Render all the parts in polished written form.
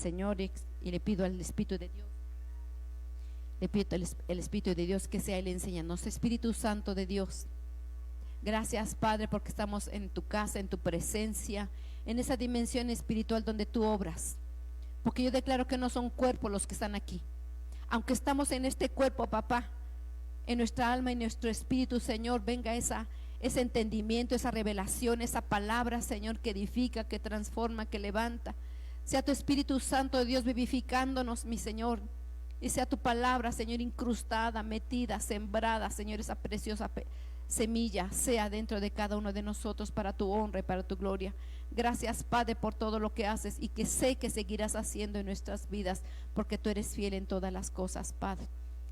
Señor y le pido al Espíritu de Dios, le pido el Espíritu de Dios que sea Él enseñándonos. Espíritu Santo de Dios, gracias Padre porque estamos en tu casa, en tu presencia, en esa dimensión espiritual donde tú obras, porque yo declaro que no son cuerpos los que están aquí, aunque estamos en este cuerpo, papá, en nuestra alma y nuestro espíritu, Señor, venga ese entendimiento, esa revelación, esa palabra, Señor, que edifica, que transforma, que levanta. Sea tu Espíritu Santo de Dios vivificándonos, mi Señor, y sea tu palabra, Señor, incrustada, metida, sembrada, Señor, esa preciosa semilla sea dentro de cada uno de nosotros para tu honra y para tu gloria. Gracias, Padre, por todo lo que haces y que sé que seguirás haciendo en nuestras vidas, porque tú eres fiel en todas las cosas, Padre.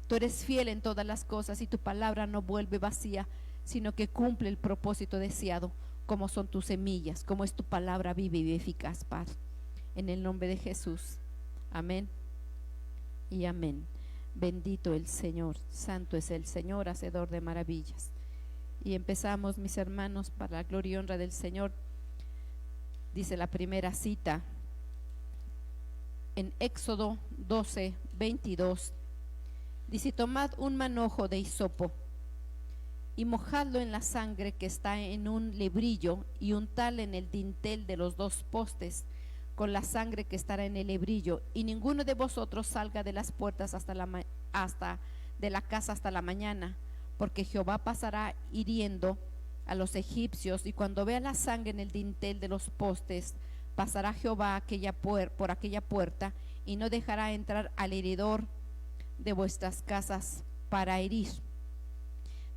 Tú eres fiel en todas las cosas y tu palabra no vuelve vacía, sino que cumple el propósito deseado, como son tus semillas, como es tu palabra viva y eficaz, Padre. En el nombre de Jesús, amén y amén. Bendito el Señor, santo es el Señor, hacedor de maravillas. Y empezamos, mis hermanos, para la gloria y honra del Señor. Dice la primera cita en Éxodo 12, 22. Dice: tomad un manojo de hisopo y mojadlo en la sangre que está en un lebrillo y untadlo en el dintel de los dos postes con la sangre que estará en el lebrillo, y ninguno de vosotros salga de las puertas de la casa hasta la mañana, porque Jehová pasará hiriendo a los egipcios, y cuando vea la sangre en el dintel de los postes, pasará Jehová por aquella puerta, y no dejará entrar al heridor de vuestras casas para herir.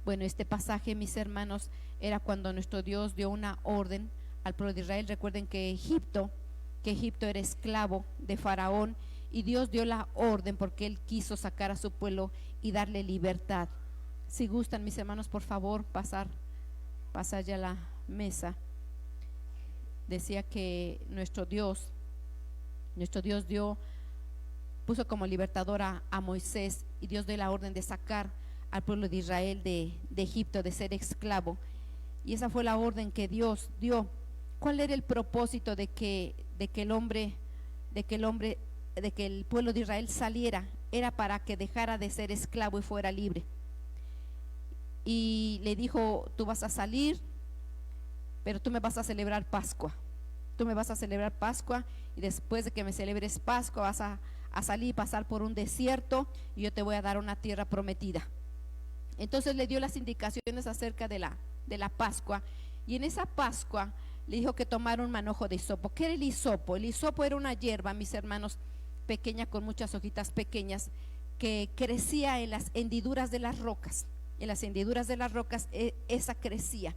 Bueno, este pasaje, mis hermanos, era cuando nuestro Dios dio una orden al pueblo de Israel. Recuerden que Egipto era esclavo de Faraón, y Dios dio la orden porque Él quiso sacar a su pueblo y darle libertad. Si gustan, mis hermanos, por favor, pasar ya la mesa. Decía que nuestro Dios puso como libertador a Moisés, y Dios dio la orden de sacar al pueblo de Israel de Egipto, de ser esclavo. Y esa fue la orden que Dios dio. ¿Cuál era el propósito de que el pueblo de Israel saliera? Era para que dejara de ser esclavo y fuera libre. Y le dijo: tú vas a salir, pero tú me vas a celebrar Pascua. Tú me vas a celebrar Pascua, y después de que me celebres Pascua vas a salir y pasar por un desierto, y yo te voy a dar una tierra prometida. Entonces le dio las indicaciones acerca de la Pascua, y en esa Pascua le dijo que tomara un manojo de hisopo. ¿Qué era el hisopo? El hisopo era una hierba, mis hermanos, pequeña, con muchas hojitas pequeñas, que crecía en las hendiduras de las rocas. En las hendiduras de las rocas esa crecía.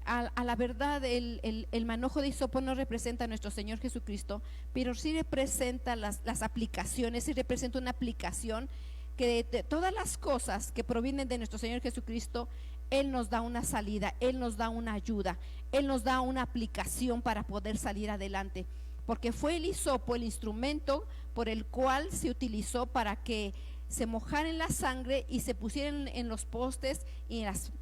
A la verdad, el manojo de hisopo no representa a nuestro Señor Jesucristo, pero sí representa las aplicaciones, sí representa una aplicación que de todas las cosas que provienen de nuestro Señor Jesucristo, Él nos da una salida, Él nos da una ayuda, Él nos da una aplicación para poder salir adelante, porque fue el hisopo el instrumento por el cual se utilizó para que se mojara en la sangre y se pusieran en los postes y en las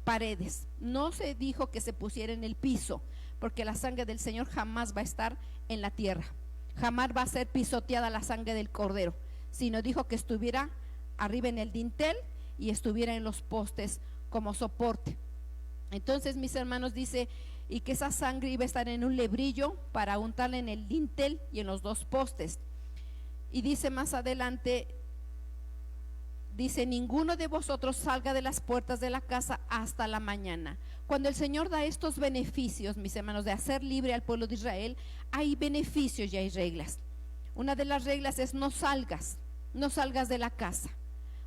paredes. No se dijo que se pusiera en el piso, porque la sangre del Señor jamás va a estar en la tierra, jamás va a ser pisoteada la sangre del Cordero, sino dijo que estuviera arriba en el dintel y estuviera en los postes como soporte. Entonces, mis hermanos, dice, y que esa sangre iba a estar en un lebrillo para untarla en el dintel y en los dos postes. Y dice más adelante, dice: ninguno de vosotros salga de las puertas de la casa hasta la mañana. Cuando el Señor da estos beneficios, mis hermanos, de hacer libre al pueblo de Israel, hay beneficios y hay reglas. Una de las reglas es: no salgas de la casa,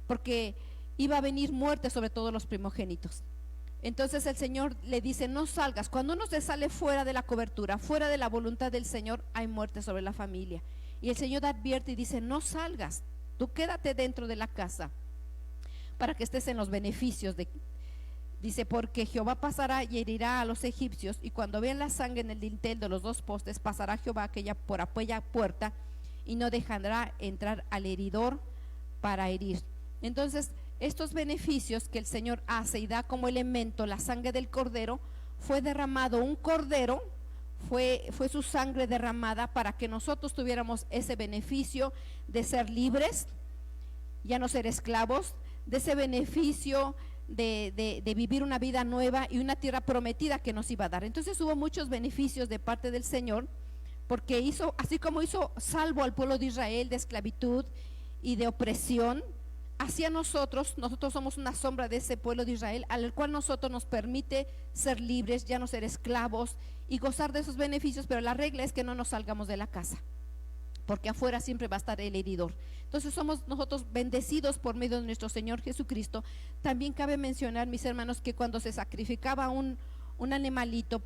porque iba a venir muerte sobre todos los primogénitos. Entonces el Señor le dice: no salgas. Cuando uno se sale fuera de la cobertura, fuera de la voluntad del Señor, hay muerte sobre la familia. Y el Señor advierte y dice: no salgas, tú quédate dentro de la casa para que estés en los beneficios dice: porque Jehová pasará y herirá a los egipcios, y cuando vean la sangre en el dintel de los dos postes, pasará Jehová por aquella puerta, y no dejará entrar al heridor para herir. Entonces, estos beneficios que el Señor hace y da como elemento la sangre del cordero, fue derramado un cordero, fue su sangre derramada para que nosotros tuviéramos ese beneficio de ser libres, ya no ser esclavos, de ese beneficio de vivir una vida nueva y una tierra prometida que nos iba a dar. Entonces hubo muchos beneficios de parte del Señor, porque hizo, así como hizo salvo al pueblo de Israel de esclavitud y de opresión, hacia nosotros somos una sombra de ese pueblo de Israel, al cual nosotros nos permite ser libres, ya no ser esclavos y gozar de esos beneficios. Pero la regla es que no nos salgamos de la casa, porque afuera siempre va a estar el heridor. Entonces somos nosotros bendecidos por medio de nuestro Señor Jesucristo. También cabe mencionar, mis hermanos, que cuando se sacrificaba un animalito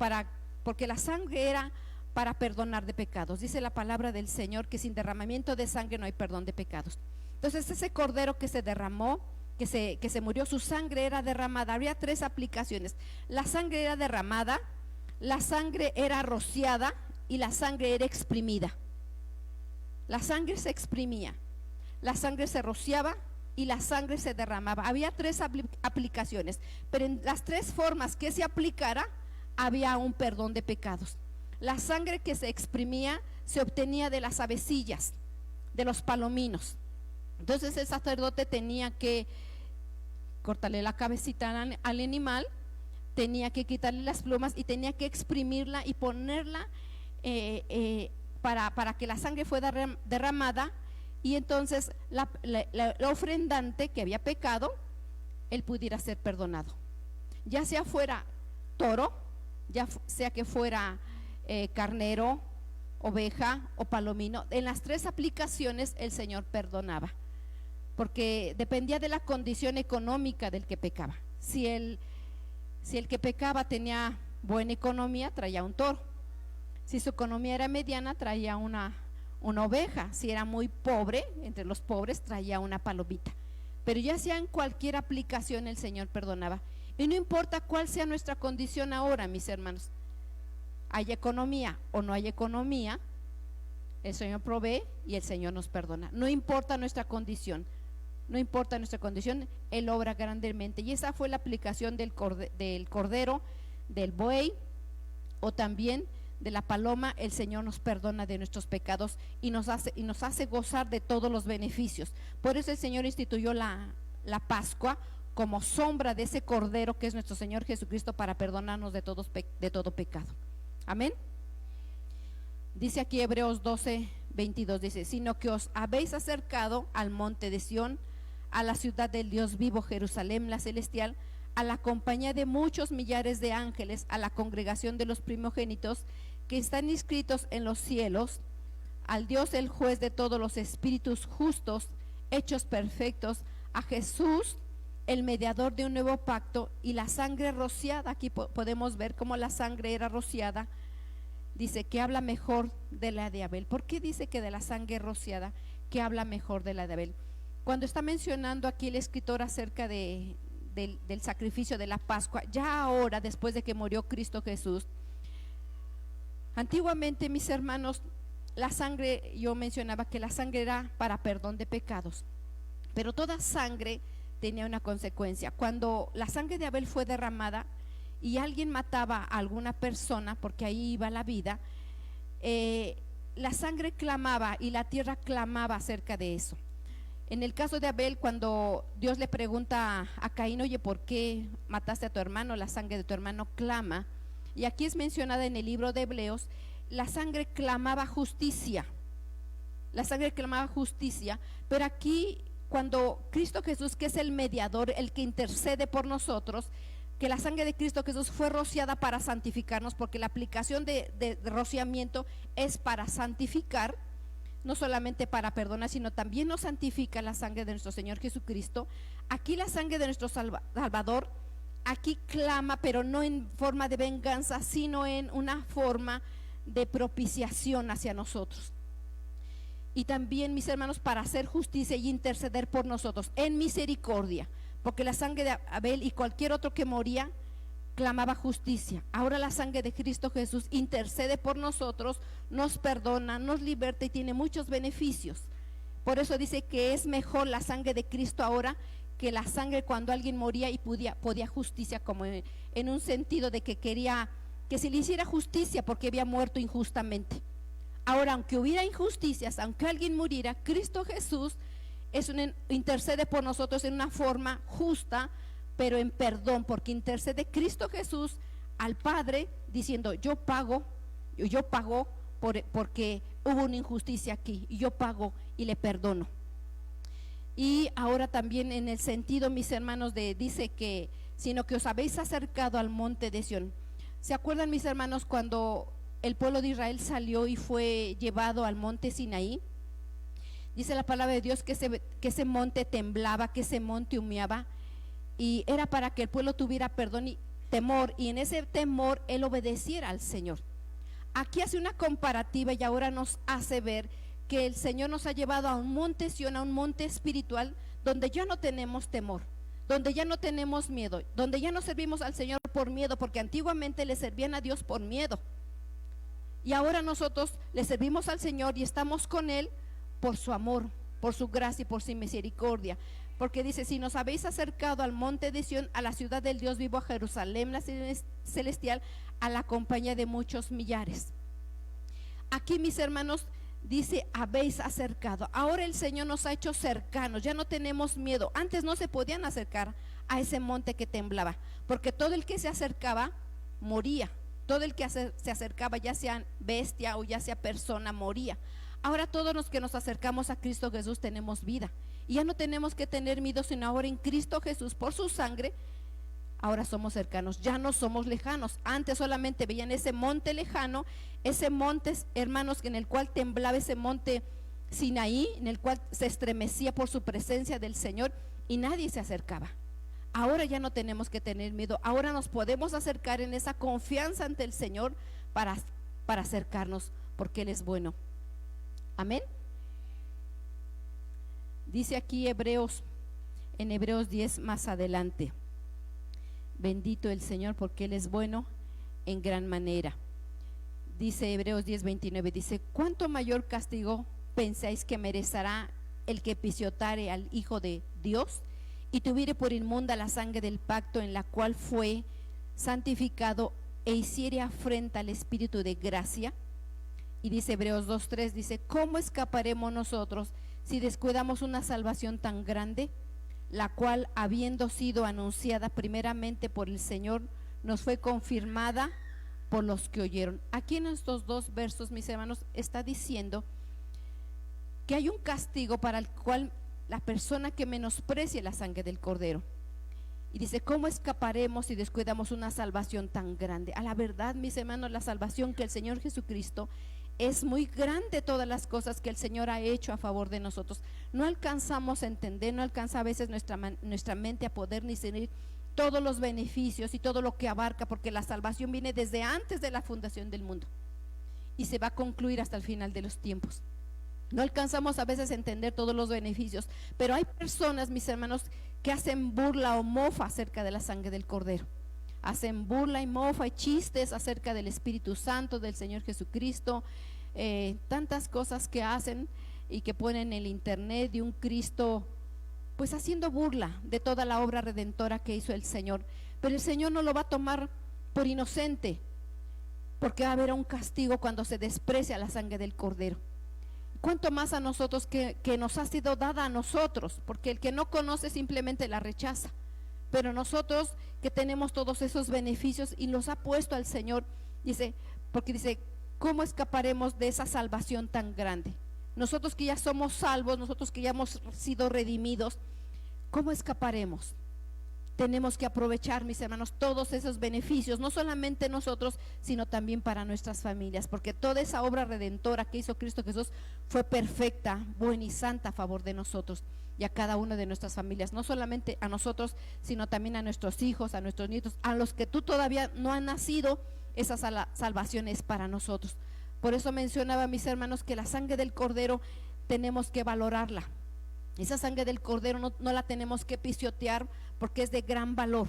porque la sangre era para perdonar de pecados. Dice la palabra del Señor que sin derramamiento de sangre no hay perdón de pecados. Entonces ese cordero que se derramó, que se murió, su sangre era derramada. Había tres aplicaciones: la sangre era derramada, la sangre era rociada y la sangre era exprimida. La sangre se exprimía, la sangre se rociaba y la sangre se derramaba. Había tres aplicaciones, pero en las tres formas que se aplicara había un perdón de pecados. La sangre que se exprimía se obtenía de las avecillas, de los palominos. Entonces el sacerdote tenía que cortarle la cabecita al animal, tenía que quitarle las plumas y tenía que exprimirla y ponerla para que la sangre fuera derramada, y entonces la ofrendante que había pecado, él pudiera ser perdonado, ya sea fuera toro, ya sea que fuera carnero, oveja o palomino. En las tres aplicaciones el Señor perdonaba, porque dependía de la condición económica del que pecaba. Si el que pecaba tenía buena economía, traía un toro. Si su economía era mediana, traía una oveja. Si era muy pobre, entre los pobres, traía una palomita. Pero ya sea en cualquier aplicación, el Señor perdonaba. Y no importa cuál sea nuestra condición ahora, mis hermanos, hay economía o no hay economía, el Señor provee y el Señor nos perdona. No importa nuestra condición, Él obra grandemente. Y esa fue la aplicación del cordero, del buey o también de la paloma. El Señor nos perdona de nuestros pecados y nos hace gozar de todos los beneficios. Por eso el Señor instituyó la Pascua como sombra de ese cordero que es nuestro Señor Jesucristo, para perdonarnos de todo pecado. Amén. Dice aquí Hebreos 12:22, dice: sino que os habéis acercado al monte de Sión, a la ciudad del Dios vivo, Jerusalén la celestial, a la compañía de muchos millares de ángeles, a la congregación de los primogénitos que están inscritos en los cielos, al Dios el juez de todos los espíritus justos hechos perfectos, a Jesús el mediador de un nuevo pacto, y la sangre rociada. Aquí podemos ver cómo la sangre era rociada. Dice que habla mejor de la de Abel. ¿Por qué dice que de la sangre rociada, que habla mejor de la de Abel? Cuando está mencionando aquí el escritor acerca del sacrificio de la Pascua, ya ahora, después de que murió Cristo Jesús, antiguamente, mis hermanos, la sangre, yo mencionaba que la sangre era para perdón de pecados, pero toda sangre tenía una consecuencia. Cuando la sangre de Abel fue derramada y alguien mataba a alguna persona, porque ahí iba la vida, la sangre clamaba y la tierra clamaba acerca de eso. En el caso de Abel, cuando Dios le pregunta a Caín: oye, ¿por qué mataste a tu hermano? La sangre de tu hermano clama. Y aquí es mencionada en el libro de Hebreos, la sangre clamaba justicia. La sangre clamaba justicia, pero aquí, cuando Cristo Jesús, que es el mediador, el que intercede por nosotros, que la sangre de Cristo Jesús fue rociada para santificarnos, porque la aplicación de rociamiento es para santificar, no solamente para perdonar, sino también nos santifica la sangre de nuestro Señor Jesucristo. Aquí la sangre de nuestro Salvador, aquí clama, pero no en forma de venganza, sino en una forma de propiciación hacia nosotros. Y también, mis hermanos, para hacer justicia y interceder por nosotros en misericordia, porque la sangre de Abel y cualquier otro que moría clamaba justicia. Ahora la sangre de Cristo Jesús intercede por nosotros, nos perdona, nos liberta y tiene muchos beneficios. Por eso dice que es mejor la sangre de Cristo ahora que la sangre cuando alguien moría y podía justicia, como en un sentido de que quería que se le hiciera justicia porque había muerto injustamente. Ahora, aunque hubiera injusticias, aunque alguien muriera, Cristo Jesús intercede por nosotros en una forma justa, pero en perdón, porque intercede Cristo Jesús al Padre diciendo: yo pago porque hubo una injusticia aquí, y yo pago y le perdono. Y ahora también en el sentido, mis hermanos, dice que sino que os habéis acercado al monte de Sión. ¿Se acuerdan, mis hermanos, cuando el pueblo de Israel salió y fue llevado al monte Sinaí? Dice la palabra de Dios que ese monte temblaba, que ese monte humeaba, y era para que el pueblo tuviera perdón y temor, y en ese temor él obedeciera al Señor. Aquí hace una comparativa y ahora nos hace ver que el Señor nos ha llevado a un monte Sión, a un monte espiritual, donde ya no tenemos temor, donde ya no tenemos miedo, donde ya no servimos al Señor por miedo, porque antiguamente le servían a Dios por miedo, y ahora nosotros le servimos al Señor y estamos con Él por su amor, por su gracia y por su misericordia. Porque dice: si nos habéis acercado al monte de Sión, a la ciudad del Dios vivo, a Jerusalén la celestial, a la compañía de muchos millares. Aquí, mis hermanos, dice: habéis acercado. Ahora el Señor nos ha hecho cercanos, ya no tenemos miedo. Antes no se podían acercar a ese monte que temblaba, porque todo el que se acercaba moría. Todo el que se acercaba, ya sea bestia o ya sea persona, moría. Ahora todos los que nos acercamos a Cristo Jesús tenemos vida, y ya no tenemos que tener miedo, sino ahora en Cristo Jesús, por su sangre, ahora somos cercanos, ya no somos lejanos. Antes solamente veían ese monte lejano, ese monte, hermanos, en el cual temblaba, ese monte Sinaí, en el cual se estremecía por su presencia del Señor, y nadie se acercaba. Ahora ya no tenemos que tener miedo, ahora nos podemos acercar en esa confianza ante el Señor para acercarnos, porque Él es bueno. Amén. Dice aquí en Hebreos 10 más adelante: bendito el Señor porque Él es bueno en gran manera. Dice Hebreos 10:29, dice: ¿cuánto mayor castigo pensáis que merecerá el que pisoteare al Hijo de Dios y tuviere por inmunda la sangre del pacto en la cual fue santificado e hiciere afrenta al Espíritu de gracia? Y dice Hebreos 2:3, dice: ¿cómo escaparemos nosotros si descuidamos una salvación tan grande, la cual, habiendo sido anunciada primeramente por el Señor, nos fue confirmada por los que oyeron? Aquí en estos dos versos, mis hermanos, está diciendo que hay un castigo para el cual la persona que menosprecie la sangre del Cordero. Y dice: ¿cómo escaparemos si descuidamos una salvación tan grande? A la verdad, mis hermanos, la salvación que el Señor Jesucristo, es muy grande, todas las cosas que el Señor ha hecho a favor de nosotros. No alcanzamos a entender, no alcanza a veces nuestra mente a poder ni sentir todos los beneficios y todo lo que abarca, porque la salvación viene desde antes de la fundación del mundo y se va a concluir hasta el final de los tiempos. No alcanzamos a veces a entender todos los beneficios, pero hay personas, mis hermanos, que hacen burla o mofa acerca de la sangre del Cordero. Hacen burla y mofa y chistes acerca del Espíritu Santo, del Señor Jesucristo, tantas cosas que hacen y que ponen en el internet de un Cristo, pues haciendo burla de toda la obra redentora que hizo el Señor. Pero el Señor no lo va a tomar por inocente, porque va a haber un castigo cuando se desprecia la sangre del Cordero. Cuánto más a nosotros que nos ha sido dada a nosotros, porque el que no conoce simplemente la rechaza, pero nosotros que tenemos todos esos beneficios y los ha puesto al Señor, dice, porque dice: ¿cómo escaparemos de esa salvación tan grande? Nosotros que ya somos salvos, nosotros que ya hemos sido redimidos, ¿cómo escaparemos? Tenemos que aprovechar, mis hermanos, todos esos beneficios, no solamente nosotros, sino también para nuestras familias, porque toda esa obra redentora que hizo Cristo Jesús fue perfecta, buena y santa a favor de nosotros y a cada una de nuestras familias, no solamente a nosotros, sino también a nuestros hijos, a nuestros nietos, a los que tú todavía no han nacido. Esa salvación es para nosotros. Por eso mencionaba, mis hermanos, que la sangre del Cordero tenemos que valorarla. Esa sangre del Cordero no la tenemos que pisotear, porque es de gran valor.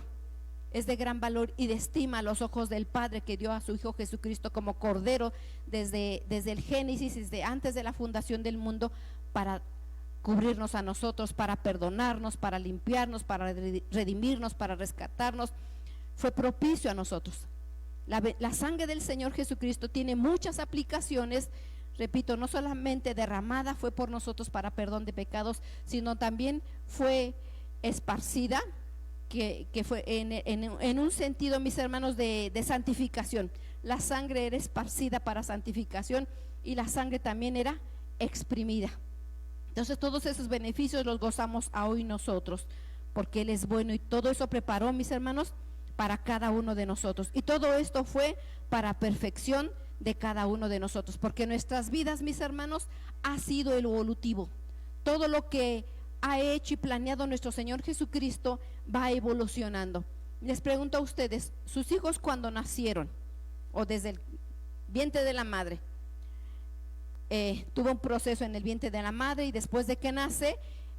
Es de gran valor y de estima a los ojos del Padre, que dio a su Hijo Jesucristo como Cordero desde el Génesis, desde antes de la fundación del mundo, para cubrirnos a nosotros, para perdonarnos, para limpiarnos, para redimirnos, para rescatarnos. Fue propicio a nosotros. La sangre del Señor Jesucristo tiene muchas aplicaciones. Repito, no solamente derramada fue por nosotros para perdón de pecados, sino también fue esparcida, que fue en un sentido, mis hermanos, de santificación. La sangre era esparcida para santificación y la sangre también era exprimida. Entonces todos esos beneficios los gozamos a hoy nosotros, porque Él es bueno, y todo eso preparó, mis hermanos, para cada uno de nosotros. Y todo esto fue para perfección de cada uno de nosotros, porque nuestras vidas, mis hermanos, ha sido el evolutivo. Todo lo que ha hecho y planeado nuestro Señor Jesucristo va evolucionando. Les pregunto a ustedes, sus hijos cuando nacieron o desde el vientre de la madre, tuvo un proceso en el vientre de la madre, y después de que nace,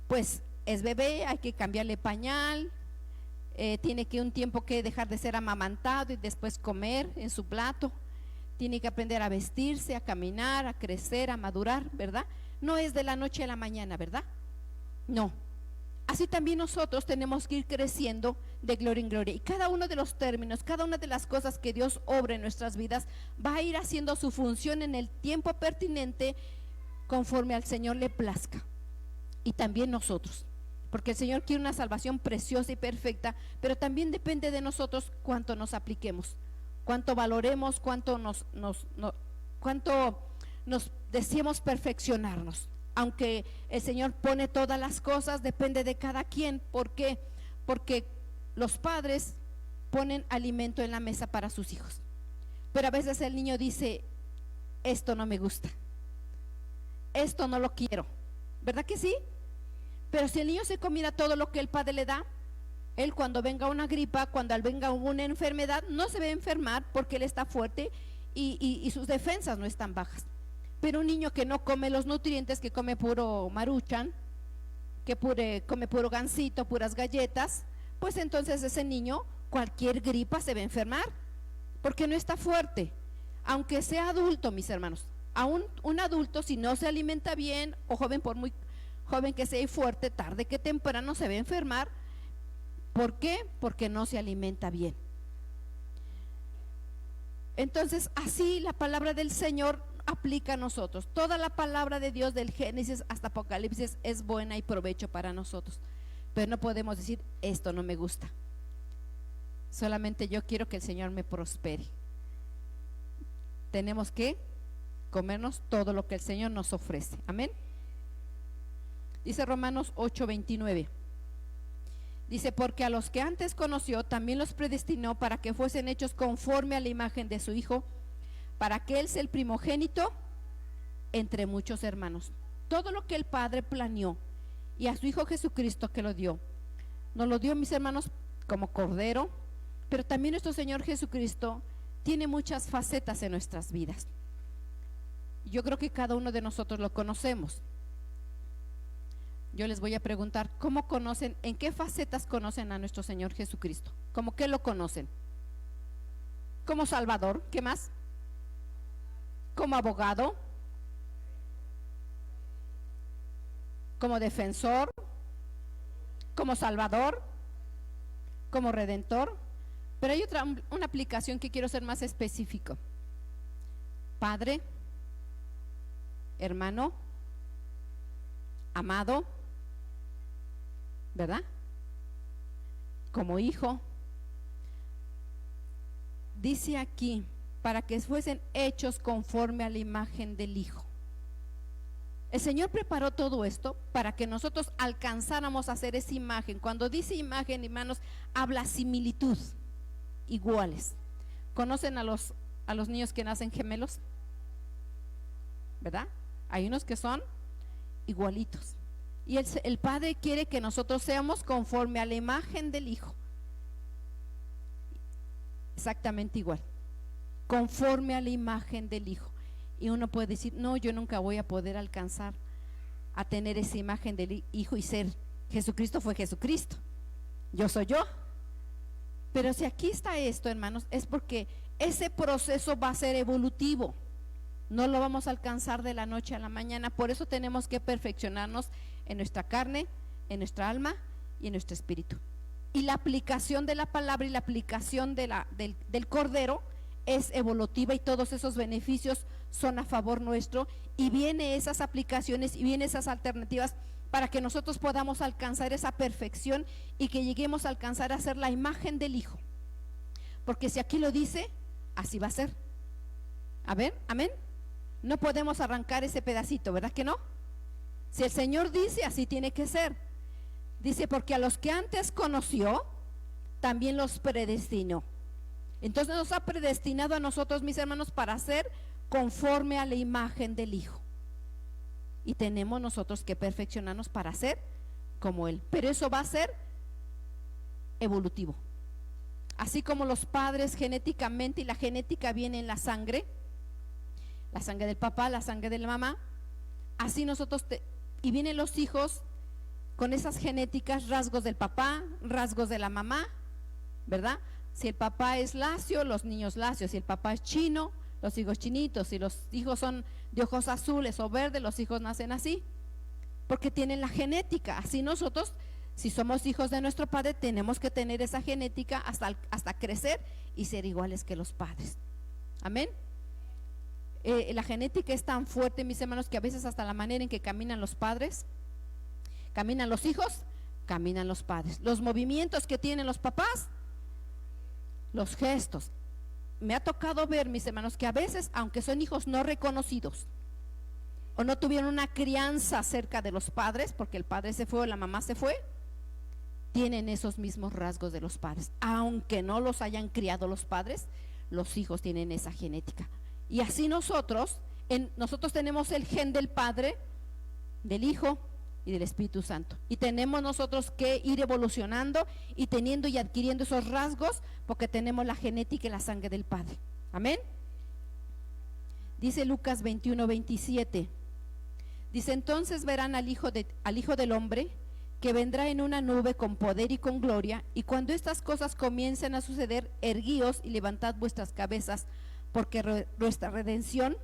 pues es bebé, hay que cambiarle pañal, tiene que un tiempo que dejar de ser amamantado y después comer en su plato, tiene que aprender a vestirse, a caminar, a crecer, a madurar, ¿verdad? No es de la noche a la mañana, ¿verdad? No. Así también nosotros tenemos que ir creciendo de gloria en gloria, y cada uno de los términos, cada una de las cosas que Dios obra en nuestras vidas va a ir haciendo su función en el tiempo pertinente, conforme al Señor le plazca. Y también nosotros, porque el Señor quiere una salvación preciosa y perfecta, pero también depende de nosotros cuánto nos apliquemos, cuánto valoremos, cuánto nos deseemos perfeccionarnos. Aunque el Señor pone todas las cosas, depende de cada quien. ¿Por qué? Porque los padres ponen alimento en la mesa para sus hijos, pero a veces el niño dice: esto no me gusta, esto no lo quiero, ¿verdad que sí? Pero si el niño se comiera todo lo que el padre le da, él, cuando venga una gripa, cuando venga una enfermedad, no se va a enfermar, porque él está fuerte y sus defensas no están bajas. Pero un niño que no come los nutrientes, que come puro maruchan, que come puro gansito, puras galletas, pues entonces ese niño, cualquier gripa se va a enfermar, porque no está fuerte. Aunque sea adulto, mis hermanos, aún un adulto, si no se alimenta bien, o joven, por muy joven que sea y fuerte, tarde que temprano se va a enfermar. ¿Por qué? Porque no se alimenta bien. Entonces, así la palabra del Señor aplica a nosotros. Toda la palabra de Dios, del Génesis hasta Apocalipsis, es buena y provecho para nosotros. Pero no podemos decir: esto no me gusta, solamente yo quiero que el Señor me prospere. Tenemos que comernos todo lo que el Señor nos ofrece. Amén. Dice Romanos 8:29. Dice: porque a los que antes conoció, también los predestinó para que fuesen hechos conforme a la imagen de su Hijo, para que Él sea el primogénito entre muchos hermanos. Todo lo que el Padre planeó, y a su Hijo Jesucristo que lo dio, nos lo dio, mis hermanos, como Cordero. Pero también nuestro Señor Jesucristo tiene muchas facetas en nuestras vidas. Yo creo que cada uno de nosotros lo conocemos. Yo les voy a preguntar: ¿cómo conocen, en qué facetas conocen a nuestro Señor Jesucristo? ¿Cómo qué lo conocen? Como Salvador. ¿Qué más? Como abogado, como defensor, como Salvador, como Redentor. Pero hay una aplicación que quiero ser más específico: Padre, hermano, amado, ¿verdad? Como Hijo. Dice aquí: para que fuesen hechos conforme a la imagen del Hijo. El Señor preparó todo esto para que nosotros alcanzáramos a hacer esa imagen. Cuando dice imagen, hermanos, habla similitud, iguales. ¿Conocen a los niños que nacen gemelos? ¿Verdad? Hay unos que son igualitos. Y el Padre quiere que nosotros seamos conforme a la imagen del Hijo. Exactamente igual, conforme a la imagen del Hijo. Y uno puede decir: no, yo nunca voy a poder alcanzar a tener esa imagen del Hijo y ser. Jesucristo fue Jesucristo, yo soy yo. Pero si aquí está esto, hermanos, es porque ese proceso va a ser evolutivo. No lo vamos a alcanzar de la noche a la mañana. Por eso tenemos que perfeccionarnos en nuestra carne, en nuestra alma y en nuestro espíritu. Y la aplicación de la palabra y la aplicación del Cordero es evolutiva y todos esos beneficios son a favor nuestro, y vienen esas aplicaciones y vienen esas alternativas para que nosotros podamos alcanzar esa perfección y que lleguemos a alcanzar a ser la imagen del Hijo. Porque si aquí lo dice, así va a ser. A ver, amén. No podemos arrancar ese pedacito, ¿verdad que no? Si el Señor dice, así tiene que ser. Dice, porque a los que antes conoció, también los predestinó. Entonces nos ha predestinado a nosotros, mis hermanos, para ser conforme a la imagen del Hijo. Y tenemos nosotros que perfeccionarnos para ser como Él. Pero eso va a ser evolutivo. Así como los padres genéticamente, y la genética viene en la sangre del papá, la sangre de la mamá, así nosotros, y vienen los hijos con esas genéticas, rasgos del papá, rasgos de la mamá, ¿verdad? Si el papá es lacio, los niños lacios; si el papá es chino, los hijos chinitos; si los hijos son de ojos azules o verdes, los hijos nacen así, porque tienen la genética. Así nosotros, si somos hijos de nuestro Padre, tenemos que tener esa genética hasta crecer y ser iguales que los padres. Amén. La genética es tan fuerte, mis hermanos, que a veces hasta la manera en que caminan los padres, caminan los hijos, caminan los padres. Los movimientos que tienen los papás, los gestos. Me ha tocado ver, mis hermanos, que a veces, aunque son hijos no reconocidos o no tuvieron una crianza cerca de los padres, porque el padre se fue o la mamá se fue, tienen esos mismos rasgos de los padres. Aunque no los hayan criado los padres, los hijos tienen esa genética. Y así nosotros tenemos el gen del Padre, del Hijo y del Espíritu Santo. Y tenemos nosotros que ir evolucionando y teniendo y adquiriendo esos rasgos, porque tenemos la genética y la sangre del Padre. Amén. Dice Lucas 21:27. Dice, entonces verán al Hijo del Hombre, que vendrá en una nube con poder y con gloria, y cuando estas cosas comiencen a suceder, erguíos y levantad vuestras cabezas, porque nuestra redención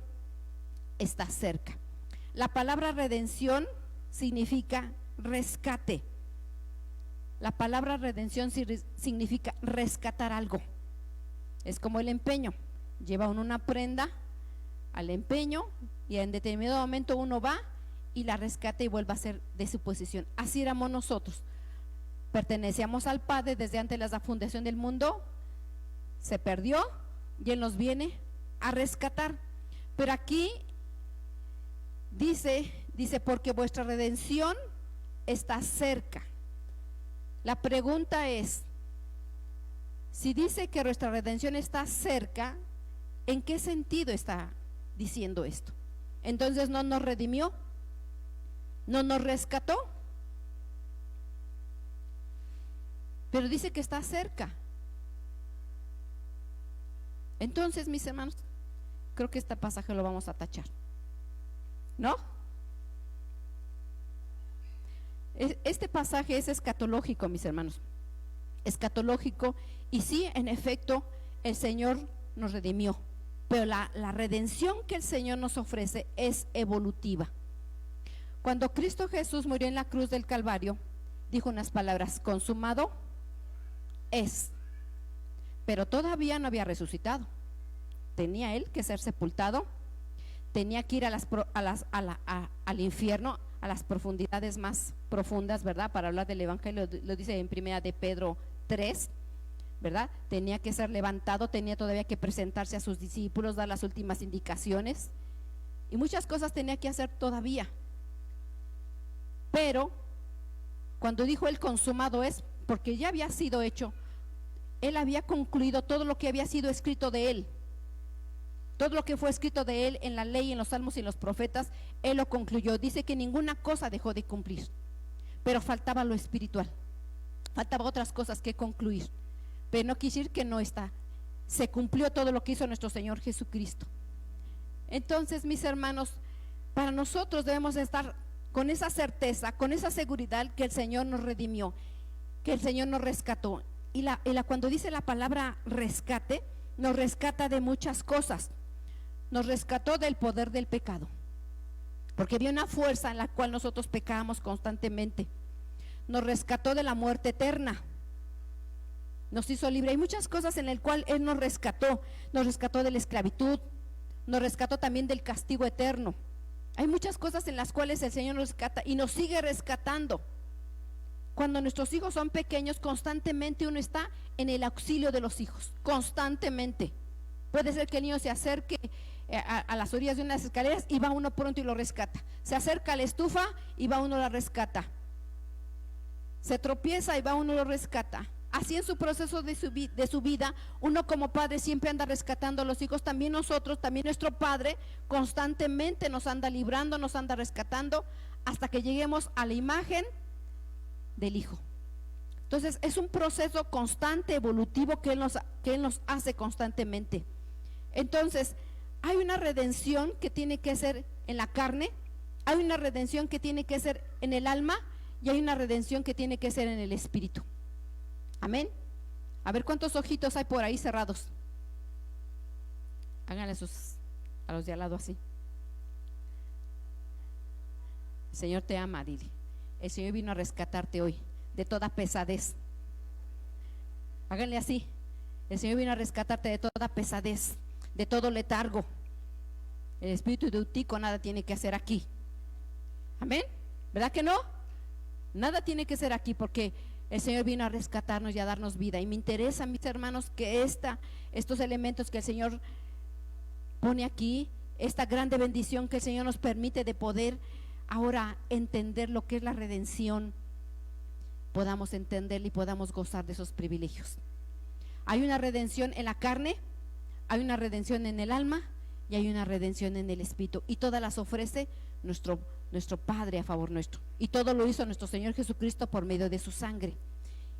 está cerca. La palabra redención significa rescate. La palabra redención significa rescatar algo. Es como el empeño. Lleva uno una prenda al empeño y en determinado momento uno va y la rescata y vuelve a ser de su posición. Así éramos nosotros. Pertenecíamos al Padre desde antes de la fundación del mundo. Se perdió y Él nos viene a rescatar. Pero aquí dice porque vuestra redención está cerca. La pregunta es, si dice que nuestra redención está cerca, ¿en qué sentido está diciendo esto? Entonces no nos redimió, no nos rescató, pero dice que está cerca. Entonces, mis hermanos, creo que este pasaje lo vamos a tachar, ¿no? Este pasaje es escatológico, mis hermanos, escatológico, y sí, en efecto, el Señor nos redimió, pero la redención que el Señor nos ofrece es evolutiva. Cuando Cristo Jesús murió en la cruz del Calvario, dijo unas palabras: consumado es. Pero todavía no había resucitado. Tenía Él que ser sepultado, tenía que ir al infierno, a las profundidades más profundas, ¿verdad? Para hablar del Evangelio, lo dice en primera de Pedro 3, ¿verdad? Tenía que ser levantado, tenía todavía que presentarse a sus discípulos, dar las últimas indicaciones, y muchas cosas tenía que hacer todavía. Pero cuando dijo el consumado es, porque ya había sido hecho. Él había concluido todo lo que había sido escrito de Él. Todo lo que fue escrito de Él en la ley, en los salmos y en los profetas, Él lo concluyó. Dice que ninguna cosa dejó de cumplir, pero faltaba lo espiritual, faltaba otras cosas que concluir. Pero no quiere decir que no está. Se cumplió todo lo que hizo nuestro Señor Jesucristo. Entonces, mis hermanos, para nosotros debemos estar con esa certeza, con esa seguridad que el Señor nos redimió, que el Señor nos rescató. Y cuando dice la palabra rescate, nos rescata de muchas cosas. Nos rescató del poder del pecado, porque había una fuerza en la cual nosotros pecábamos constantemente. Nos rescató de la muerte eterna. nos hizo libre. Hay muchas cosas en las cuales Él nos rescató de la esclavitud, nos rescató también del castigo eterno. Hay muchas cosas en las cuales el Señor nos rescata y nos sigue rescatando. Cuando nuestros hijos son pequeños, constantemente uno está en el auxilio de los hijos, constantemente. Puede ser que el niño se acerque a las orillas de unas escaleras y va uno pronto y lo rescata. Se acerca a la estufa y va uno y la rescata. Se tropieza y va uno y lo rescata. Así en su proceso de su vida, uno como padre siempre anda rescatando a los hijos. También nosotros, también nuestro Padre constantemente nos anda librando, nos anda rescatando hasta que lleguemos a la imagen del Hijo. Entonces es un proceso constante, evolutivo, que Él nos hace constantemente. Entonces hay una redención que tiene que ser en la carne, hay una redención que tiene que ser en el alma y hay una redención que tiene que ser en el espíritu. Amén. A ver cuántos ojitos hay por ahí cerrados. Háganle a los de al lado así. El Señor te ama, dile. El Señor vino a rescatarte hoy de toda pesadez. Háganle así. El Señor vino a rescatarte de toda pesadez, de todo letargo. El espíritu de Utico nada tiene que hacer aquí. Amén. ¿Verdad que no? Nada tiene que ser aquí porque el Señor vino a rescatarnos y a darnos vida. Y me interesa, mis hermanos, que estos elementos que el Señor pone aquí, esta grande bendición que el Señor nos permite de poder ahora entender lo que es la redención, podamos entenderla y podamos gozar de esos privilegios. Hay una redención en la carne, hay una redención en el alma y hay una redención en el espíritu, y todas las ofrece nuestro Padre a favor nuestro, y todo lo hizo nuestro Señor Jesucristo por medio de su sangre.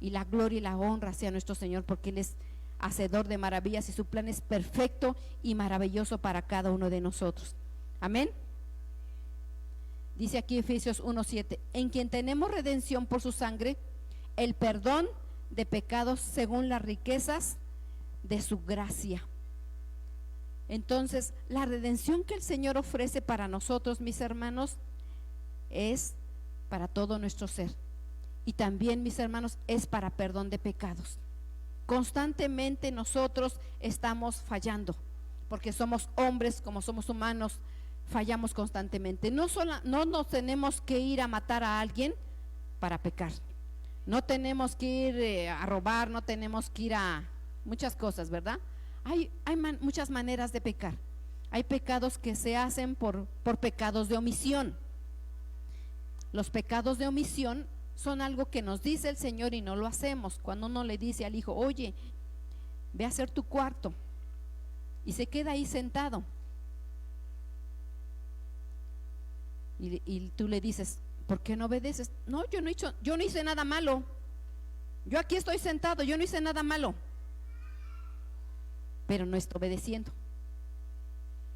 Y la gloria y la honra sea nuestro Señor, porque Él es hacedor de maravillas y su plan es perfecto y maravilloso para cada uno de nosotros. Amén. Dice aquí Efesios 1:7, en quien tenemos redención por su sangre, el perdón de pecados según las riquezas de su gracia. Entonces, la redención que el Señor ofrece para nosotros, mis hermanos, es para todo nuestro ser. Y también, mis hermanos, es para perdón de pecados. Constantemente nosotros estamos fallando, porque somos hombres, como somos humanos, fallamos constantemente. No nos tenemos que ir a matar a alguien para pecar. No tenemos que ir a robar, no tenemos que ir a muchas cosas, ¿verdad? Hay muchas maneras de pecar. Hay pecados que se hacen por pecados de omisión. Los pecados de omisión son algo que nos dice el Señor y no lo hacemos. Cuando uno le dice al hijo, oye, ve a hacer tu cuarto, y se queda ahí sentado, y tú le dices, ¿por qué no obedeces? No, yo no hice nada malo. Yo aquí estoy sentado, yo no hice nada malo. Pero no está obedeciendo.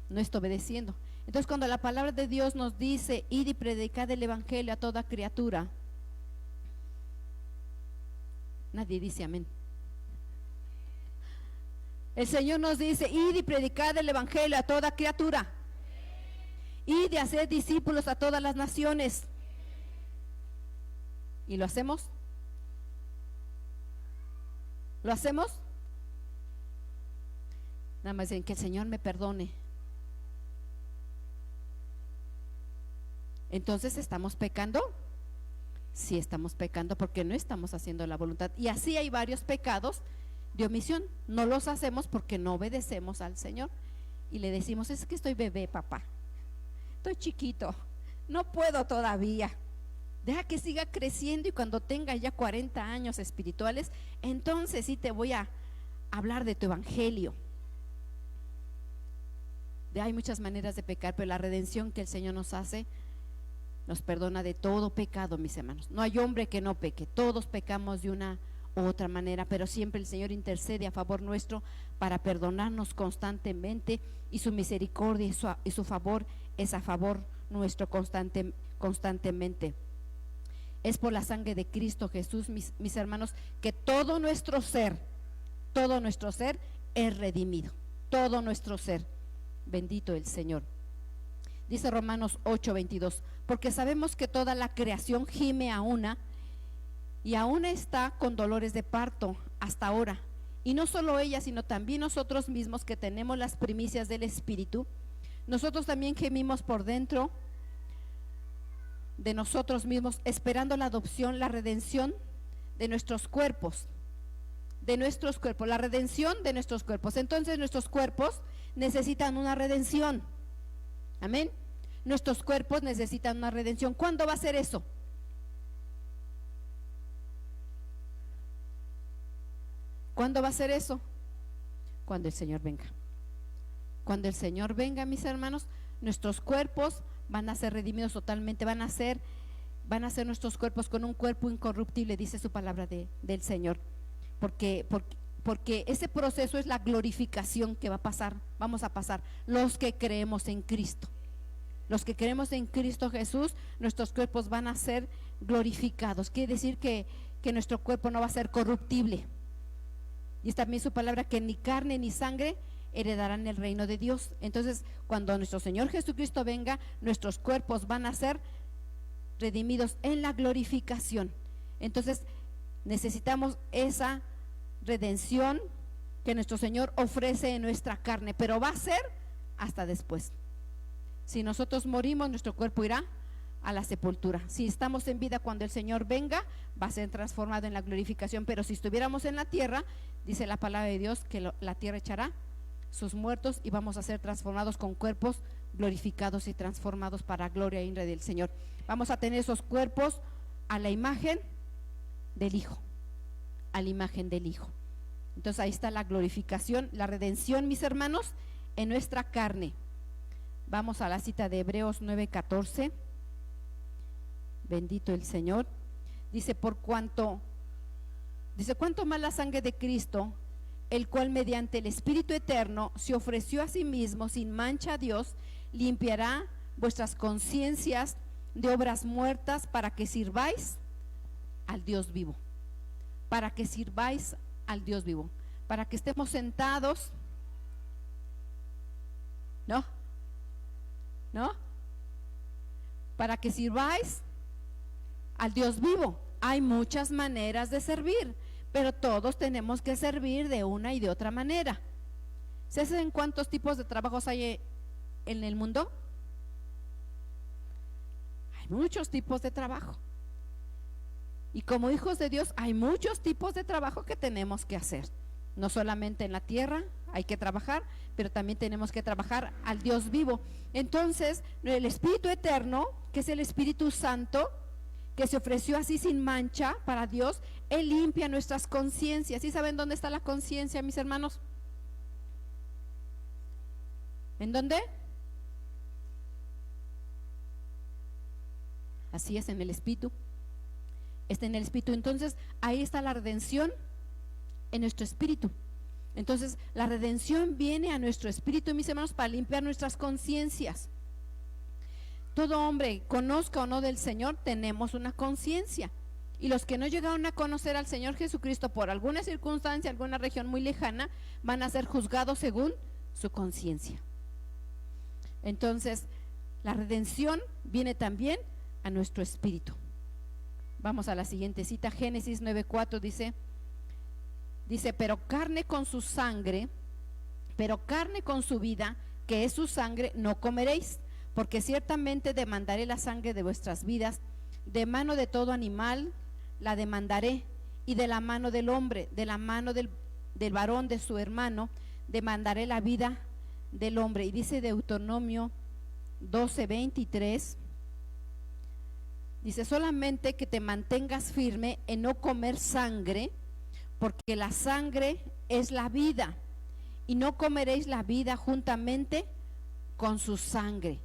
No está obedeciendo. Entonces, cuando la palabra de Dios nos dice, id y predicad el evangelio a toda criatura, nadie dice amén. El Señor nos dice, id y predicad el evangelio a toda criatura, id y hacer discípulos a todas las naciones. ¿Y lo hacemos? ¿Lo hacemos? Nada más dicen que el Señor me perdone. Entonces, ¿estamos pecando? Sí, estamos pecando porque no estamos haciendo la voluntad. Y así hay varios pecados de omisión. No los hacemos porque no obedecemos al Señor. Y le decimos, es que estoy bebé, papá. Estoy chiquito, no puedo todavía. Deja que siga creciendo y cuando tenga ya 40 años espirituales, entonces sí te voy a hablar de tu evangelio. Hay muchas maneras de pecar, pero la redención que el Señor nos hace nos perdona de todo pecado, mis hermanos. No hay hombre que no peque, todos pecamos de una u otra manera, pero siempre el Señor intercede a favor nuestro para perdonarnos constantemente, y su misericordia y su favor es a favor nuestro constantemente. Es por la sangre de Cristo Jesús, mis hermanos, que todo nuestro ser es redimido, todo nuestro ser. Bendito el Señor. Dice Romanos 8:22, porque sabemos que toda la creación gime a una, y aún está con dolores de parto hasta ahora. Y no solo ella, sino también nosotros mismos que tenemos las primicias del Espíritu. Nosotros también gemimos por dentro de nosotros mismos, esperando la adopción, la redención de nuestros cuerpos. La redención de nuestros cuerpos. Entonces nuestros cuerpos necesitan una redención. Amén. Nuestros cuerpos necesitan una redención. ¿Cuándo va a ser eso? ¿Cuándo va a ser eso? Cuando el Señor venga. Cuando el Señor venga, mis hermanos, nuestros cuerpos van a ser redimidos totalmente, van a ser nuestros cuerpos con un cuerpo incorruptible, dice su palabra del Señor. Porque ese proceso es la glorificación que vamos a pasar los que creemos en Cristo. Los que creemos en Cristo Jesús, nuestros cuerpos van a ser glorificados. Quiere decir que nuestro cuerpo no va a ser corruptible. Y es también su palabra que ni carne ni sangre heredarán el reino de Dios. Entonces, cuando nuestro Señor Jesucristo venga, nuestros cuerpos van a ser redimidos en la glorificación. Entonces, necesitamos esa redención que nuestro Señor ofrece en nuestra carne, pero va a ser hasta después. Si nosotros morimos, nuestro cuerpo irá a la sepultura. Si estamos en vida cuando el Señor venga, va a ser transformado en la glorificación. Pero si estuviéramos en la tierra, dice la palabra de Dios que la tierra echará sus muertos y vamos a ser transformados con cuerpos glorificados y transformados para gloria e honra del Señor. Vamos a tener esos cuerpos a la imagen del Hijo, a la imagen del Hijo. Entonces ahí está la glorificación, la redención, mis hermanos, en nuestra carne. Vamos a la cita de Hebreos 9:14. Bendito el Señor. Dice, cuánto más la sangre de Cristo, el cual mediante el Espíritu eterno se ofreció a sí mismo sin mancha a Dios, limpiará vuestras conciencias de obras muertas para que sirváis al Dios vivo. Para que sirváis al Dios vivo. Para que estemos sentados. ¿No? Para que sirváis al Dios vivo. Hay muchas maneras de servir, pero todos tenemos que servir de una y de otra manera. ¿Saben cuántos tipos de trabajos hay en el mundo? Hay muchos tipos de trabajo. Y como hijos de Dios hay muchos tipos de trabajo que tenemos que hacer. No solamente en la tierra hay que trabajar, pero también tenemos que trabajar al Dios vivo. Entonces, el Espíritu eterno, que es el Espíritu Santo, que se ofreció así sin mancha para Dios, Él limpia nuestras conciencias. ¿Sí saben dónde está la conciencia, mis hermanos? ¿En dónde? Así es, en el Espíritu. Está en el Espíritu. Entonces, ahí está la redención en nuestro espíritu. Entonces, la redención viene a nuestro espíritu, mis hermanos, para limpiar nuestras conciencias. Todo hombre, conozca o no del Señor, tenemos una conciencia. Y los que no llegaron a conocer al Señor Jesucristo por alguna circunstancia, alguna región muy lejana, van a ser juzgados según su conciencia. Entonces, la redención viene también a nuestro espíritu. Vamos a la siguiente cita, Génesis 9:4 dice, pero carne con su sangre, pero carne con su vida, que es su sangre, no comeréis, porque ciertamente demandaré la sangre de vuestras vidas, de mano de todo animal la demandaré, y de la mano del hombre, de la mano del varón de su hermano, demandaré la vida del hombre. Y dice Deuteronomio 12:23, dice, solamente que te mantengas firme en no comer sangre, porque la sangre es la vida, y no comeréis la vida juntamente con su sangre.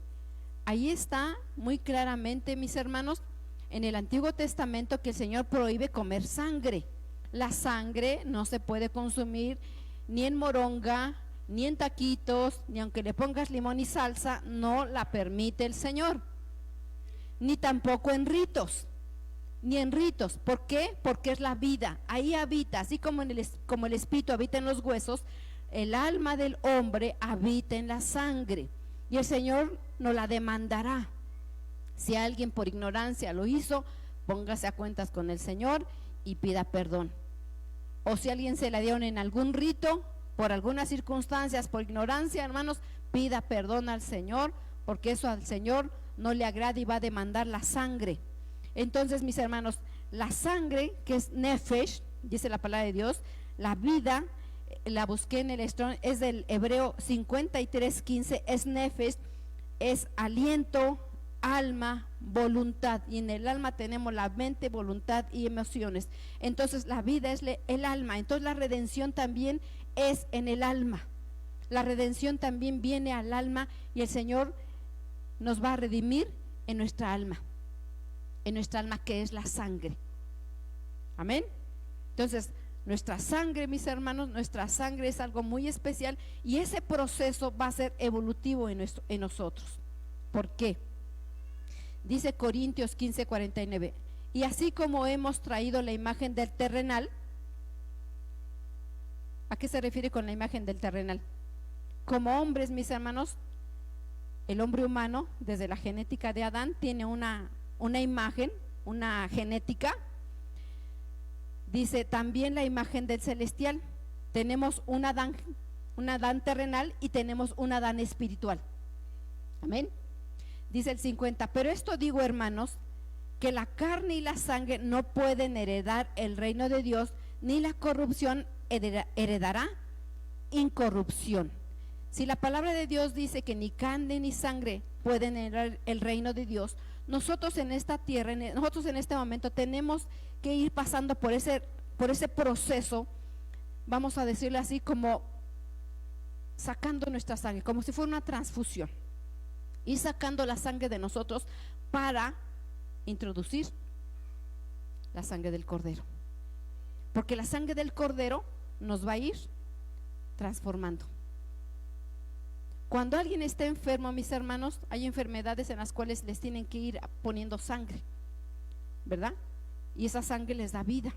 Ahí está muy claramente, mis hermanos, en el Antiguo Testamento, que el Señor prohíbe comer sangre. La sangre no se puede consumir ni en moronga, ni en taquitos, ni aunque le pongas limón y salsa, no la permite el Señor. Ni tampoco en ritos, ni en ritos. ¿Por qué? Porque es la vida, ahí habita, así como el espíritu habita en los huesos, el alma del hombre habita en la sangre, y el Señor nos la demandará. Si alguien por ignorancia lo hizo, póngase a cuentas con el Señor y pida perdón. o si a alguien se la dieron en algún rito, por algunas circunstancias, por ignorancia, hermanos, pida perdón al Señor, porque eso al Señor no le agrada y va a demandar la sangre. Entonces, mis hermanos, la sangre, que es nefesh, dice la palabra de Dios, la vida, la busqué en el Strong, es del Hebreo 53:15, es nefesh, es aliento, alma, voluntad, y en el alma tenemos la mente, voluntad y emociones. Entonces la vida es el alma, entonces la redención también es en el alma. La redención también viene al alma, y el Señor nos va a redimir en nuestra alma que es la sangre. Amén. Entonces nuestra sangre, mis hermanos, nuestra sangre es algo muy especial, y ese proceso va a ser evolutivo en nosotros. ¿Por qué? Dice Corintios 15:49, y así como hemos traído la imagen del terrenal. ¿A qué se refiere con la imagen del terrenal? Como hombres, mis hermanos, el hombre humano, desde la genética de Adán, tiene una imagen, una genética. Dice también la imagen del celestial. Tenemos un Adán terrenal y tenemos un Adán espiritual. Amén. Dice el 50, pero esto digo, hermanos, que la carne y la sangre no pueden heredar el reino de Dios, ni la corrupción heredará incorrupción. Si la palabra de Dios dice que ni carne ni sangre pueden heredar el reino de Dios, nosotros en esta tierra, nosotros en este momento tenemos que ir pasando por ese proceso, vamos a decirlo así, como sacando nuestra sangre, como si fuera una transfusión, y sacando la sangre de nosotros para introducir la sangre del Cordero, porque la sangre del Cordero nos va a ir transformando. Cuando alguien está enfermo, mis hermanos, hay enfermedades en las cuales les tienen que ir poniendo sangre, ¿verdad? Y esa sangre les da vida,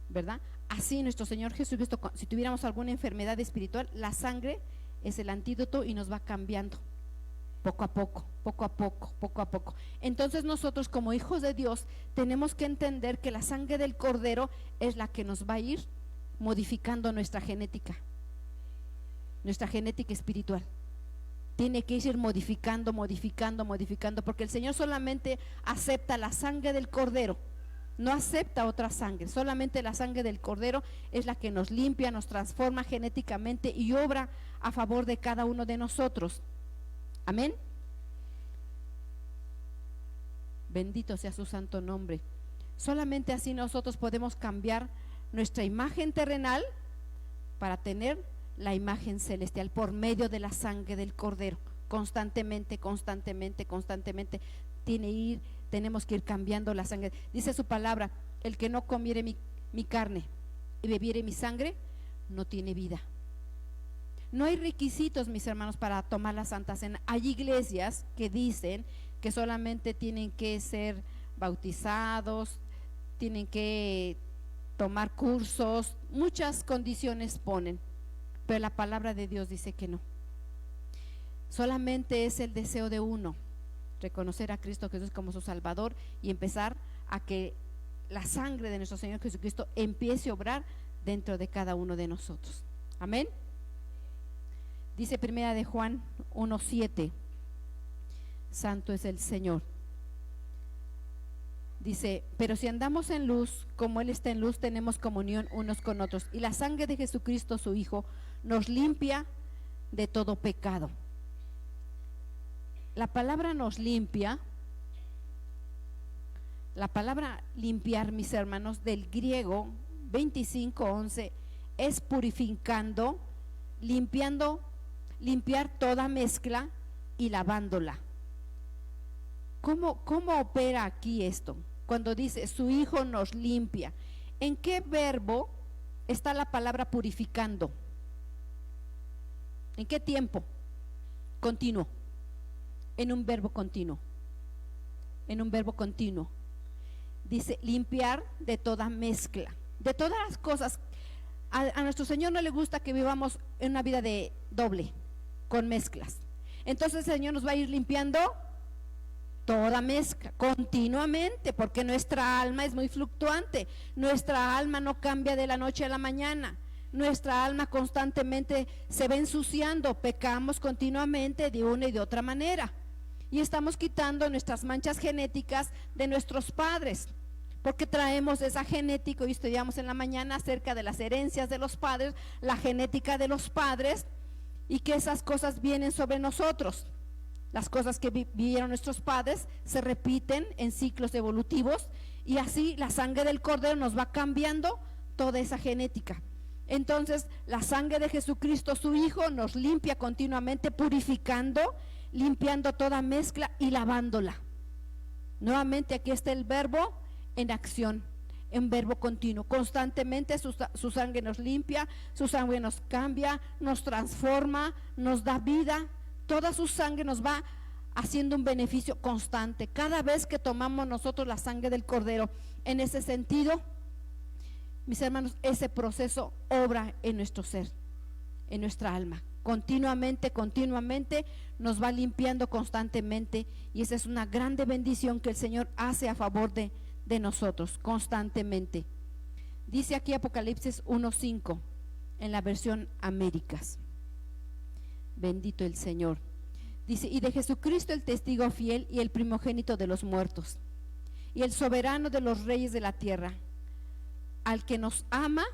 ¿verdad? Así nuestro Señor Jesucristo, si tuviéramos alguna enfermedad espiritual, la sangre es el antídoto y nos va cambiando poco a poco, poco a poco, poco a poco. Entonces nosotros como hijos de Dios tenemos que entender que la sangre del Cordero es la que nos va a ir modificando nuestra genética espiritual. Tiene que ir modificando, porque el Señor solamente acepta la sangre del Cordero, no acepta otra sangre. Solamente la sangre del Cordero es la que nos limpia, nos transforma genéticamente y obra a favor de cada uno de nosotros. Amén. Bendito sea su santo nombre. Solamente así nosotros podemos cambiar nuestra imagen terrenal para tener la imagen celestial por medio de la sangre del Cordero. Constantemente tenemos que ir cambiando la sangre. Dice su palabra: el que no comiere mi carne y bebiere mi sangre no tiene vida. No hay requisitos, mis hermanos, para tomar la Santa Cena. Hay iglesias que dicen que solamente tienen que ser bautizados, tienen que tomar cursos, muchas condiciones ponen, pero la palabra de Dios dice que no. Solamente es el deseo de uno, reconocer a Cristo Jesús como su Salvador y empezar a que la sangre de nuestro Señor Jesucristo empiece a obrar dentro de cada uno de nosotros. Amén. Dice primera de Juan 1:7, santo es el Señor. Dice: pero si andamos en luz, como Él está en luz, tenemos comunión unos con otros, y la sangre de Jesucristo su Hijo nos limpia de todo pecado. La palabra nos limpia, la palabra limpiar, mis hermanos, del griego 25:11, es purificando, limpiar toda mezcla y lavándola. ¿Cómo opera aquí esto? Cuando dice su Hijo nos limpia, ¿en qué verbo está la palabra purificando? ¿En qué tiempo? Continuo. En un verbo continuo. Dice limpiar de toda mezcla, de todas las cosas. A nuestro Señor no le gusta que vivamos en una vida de doble, con mezclas. Entonces el Señor nos va a ir limpiando toda mezcla, continuamente, porque nuestra alma es muy fluctuante, nuestra alma no cambia de la noche a la mañana, nuestra alma constantemente se va ensuciando, pecamos continuamente de una y de otra manera, y estamos quitando nuestras manchas genéticas de nuestros padres, porque traemos esa genética. Hoy estudiamos en la mañana acerca de las herencias de los padres, la genética de los padres, y que esas cosas vienen sobre nosotros. Las cosas que vivieron nuestros padres se repiten en ciclos evolutivos, y así la sangre del Cordero nos va cambiando toda esa genética. Entonces la sangre de Jesucristo, su Hijo, nos limpia continuamente, purificando, limpiando toda mezcla y lavándola. Nuevamente aquí está el verbo en acción, en verbo continuo. Constantemente su sangre nos limpia, su sangre nos cambia, nos transforma, nos da vida. Toda su sangre nos va haciendo un beneficio constante cada vez que tomamos nosotros la sangre del Cordero. En ese sentido, mis hermanos, ese proceso obra en nuestro ser, en nuestra alma. Continuamente nos va limpiando constantemente, y esa es una grande bendición que el Señor hace a favor de nosotros constantemente. Dice aquí Apocalipsis 1:5 en la versión Américas. Bendito el Señor. Dice: y de Jesucristo, el testigo fiel y el primogénito de los muertos, y el soberano de los reyes de la tierra, al que nos ama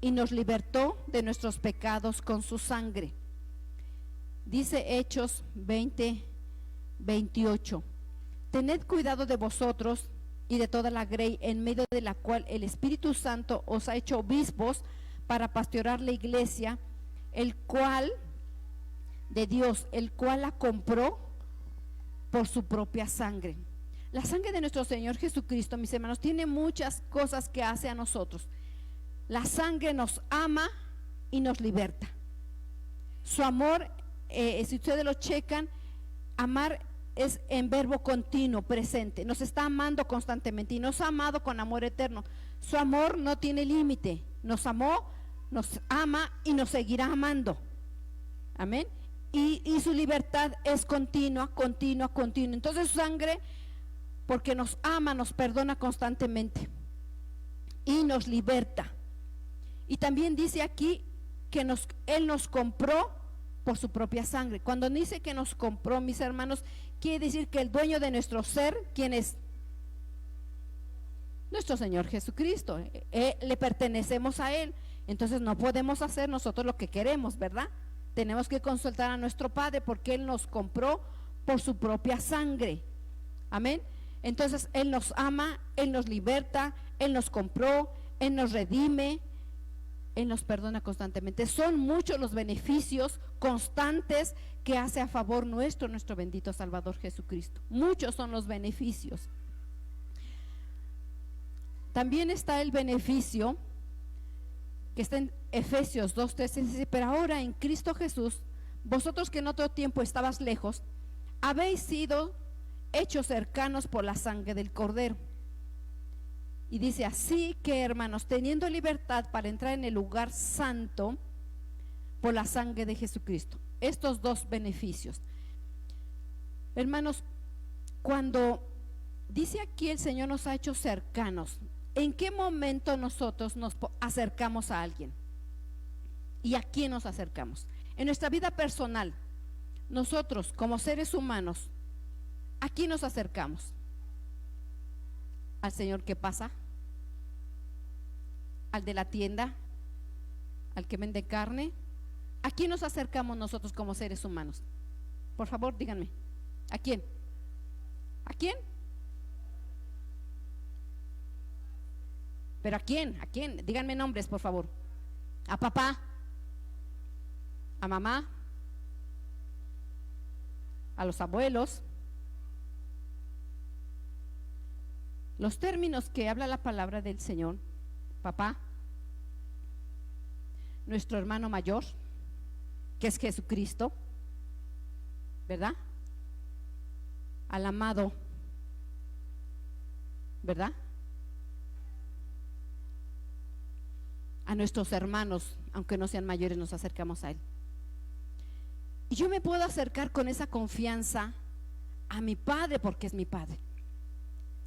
y nos libertó de nuestros pecados con su sangre. Dice Hechos 20:28: tened cuidado de vosotros y de toda la grey en medio de la cual el Espíritu Santo os ha hecho obispos para pastorear la iglesia, el cual de Dios, el cual la compró por su propia sangre. La sangre de nuestro Señor Jesucristo, mis hermanos, tiene muchas cosas que hace a nosotros. La sangre nos ama y nos liberta. Su amor, si ustedes lo checan, amar es en verbo continuo, presente. Nos está amando constantemente y nos ha amado con amor eterno. Su amor no tiene límite. Nos amó, nos ama y nos seguirá amando. Amén. Y su libertad es continua. Entonces su sangre, porque nos ama, nos perdona constantemente y nos liberta. Y también dice aquí que Él nos compró por su propia sangre. Cuando dice que nos compró, mis hermanos, quiere decir que el dueño de nuestro ser, ¿quién es? Nuestro Señor Jesucristo. Le pertenecemos a Él. Entonces no podemos hacer nosotros lo que queremos, ¿verdad? Tenemos que consultar a nuestro Padre, porque Él nos compró por su propia sangre. Amén. Entonces Él nos ama, Él nos liberta, Él nos compró, Él nos redime, Él nos perdona constantemente. Son muchos los beneficios constantes que hace a favor nuestro bendito Salvador Jesucristo. Muchos son los beneficios. También está el beneficio que está en Efesios 2:13, dice: pero ahora en Cristo Jesús, vosotros que en otro tiempo estabas lejos, habéis sido hechos cercanos por la sangre del Cordero. Y dice: así que, hermanos, teniendo libertad para entrar en el lugar santo por la sangre de Jesucristo. Estos dos beneficios, hermanos, cuando dice aquí el Señor nos ha hecho cercanos, ¿en qué momento nosotros nos acercamos a alguien? ¿Y a quién nos acercamos? En nuestra vida personal, nosotros como seres humanos, ¿a quién nos acercamos? ¿Al Señor que pasa? ¿Al de la tienda? ¿Al que vende carne? ¿A quién nos acercamos nosotros como seres humanos? Por favor, díganme. ¿A quién? ¿A quién? ¿Pero a quién? ¿A quién? Díganme nombres, por favor. ¿A papá? ¿A mamá? ¿A los abuelos? Los términos que habla la palabra del Señor: papá, nuestro hermano mayor, que es Jesucristo, ¿verdad? Al amado, ¿verdad? A nuestros hermanos, aunque no sean mayores, nos acercamos a Él. Y yo me puedo acercar con esa confianza a mi padre porque es mi padre.